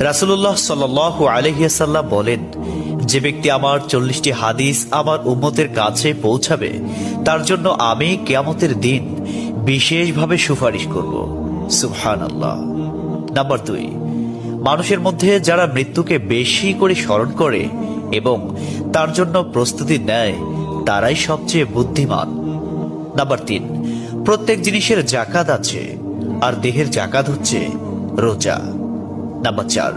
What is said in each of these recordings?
রাসূলুল্লাহ সাল্লাল্লাহু আলাইহি ওয়াসাল্লাম বলেন, যে ব্যক্তি আমার 40টি হাদিস আমার উম্মতের কাছে পৌঁছাবে তার জন্য আমি কিয়ামতের দিন বিশেষভাবে সুপারিশ করব। সুবহানাল্লাহ। নাম্বার 2, মানুষের মধ্যে যারা মৃত্যুকে বেশি করে স্মরণ করে এবং তার জন্য প্রস্তুতি নেয় তারাই সবচেয়ে বুদ্ধিমান। নাম্বার 3, প্রত্যেক জিনিসের জাকাত আছে, আর দেহের জাকাত হচ্ছে রোজা। নাম্বার 4,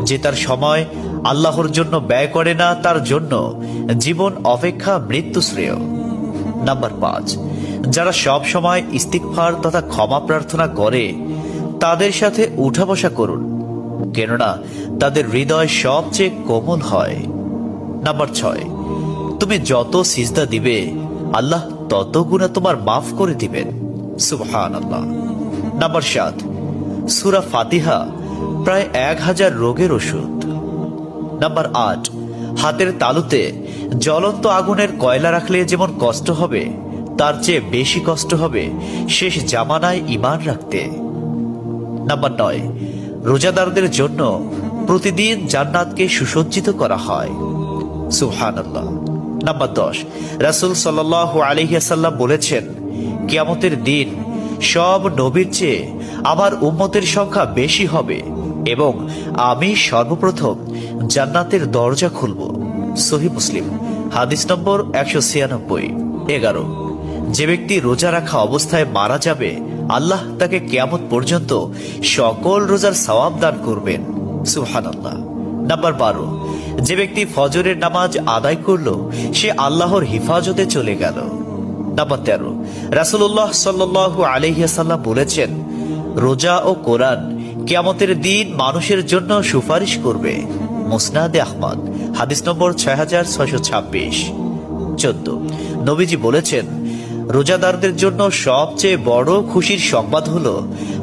যে তার সময় আল্লাহর জন্য ব্যয় করে না তার জন্য জীবন অপেক্ষা মৃত্যু শ্রেয়। নাম্বার 5, যারা সব সময় ইস্তিগফার তথা ক্ষমা প্রার্থনা করে তাদের সাথে উঠা বসা করুন, কেননা তাদের হৃদয় সবচেয়ে কোমল হয়। নাম্বার 6, তুমি যত সিজদা দিবে আল্লাহ তত গুণা তোমার মাফ করে দিবেন। সুবহানাল্লাহ। নাম্বার 7, সূরা ফাতিহা প্রায় 1000 রোগের ওষুধ। নাম্বার 8, হাতের তালুতে জ্বলন্ত আগুনের কয়লা রাখলে যেমন কষ্ট হবে তার চেয়ে বেশি কষ্ট হবে শেষ জামানায় ঈমান রাখতে। নাম্বার 9, রোজাদারদের জন্য প্রতিদিন জান্নাতকে সুসজ্জিত করা হয়। সুবহানাল্লাহ। নাম্বার 10, রাসূল সাল্লাল্লাহু আলাইহি ওয়াসাল্লাম বলেছেন, কিয়ামতের দিন সব নবীর চেয়ে আমার উম্মতের সংখ্যা বেশি হবে এবং আমি সর্বপ্রথম জান্নাতের দরজা খুলব। সহিহ মুসলিম, হাদিস নম্বর 196। 11, যে ব্যক্তি রোজা রাখা অবস্থায় মারা যাবে আল্লাহ তাকে কিয়ামত পর্যন্ত সকল রোজার সওয়াব দান করবেন। সুবহানাল্লাহ। নাম্বার 12, যে ব্যক্তি ফজরের নামাজ আদায় করল সে আল্লাহর হিফাজতে চলে গেল। নাম্বার 13, রাসূলুল্লাহ সাল্লাল্লাহু আলাইহি ওয়াসাল্লাম বলেছেন, রোজা ও কোরআন কিয়ামতের দিন মানুষের জন্য সুপারিশ করবে। মুসনাদে আহমদ, হাদিস নম্বর 6626। 14, নবীজি বলেছেন, রোজাদারদের জন্য সবচেয়ে বড় খুশির সংবাদ হলো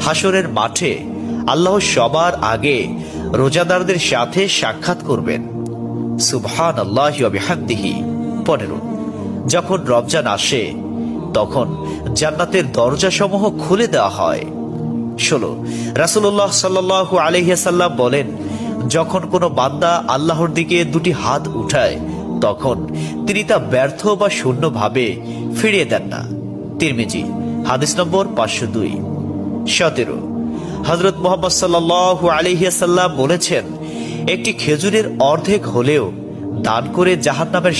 হাসরের মাঠে আল্লাহ সবার আগে রোজাদারদের সাথে সাক্ষাৎ করবেন। সুবহানাল্লাহি ওয়া বিহামদিহি। 15, যখন রমজান আসে তখন জান্নাতের দরজাসমূহ খুলে দেওয়া হয়। 16, রাসূলুল্লাহ সাল্লাল্লাহু আলাইহি ওয়াসাল্লাম বলেন, যখন কোনো বান্দা আল্লাহর দিকে দুটি হাত উঠায় তখন তিনি তা ব্যর্থ বা শূন্য ভাবে ফিরিয়ে দেন না। তিরমিজি, হাদিস নম্বর 502। 17, হযরত মুহাম্মদ সাল্লাল্লাহু আলাইহি ওয়াসাল্লাম বলেছেন, একটি খেজুরের অর্ধেক হলেও দান করে জাহান্নামের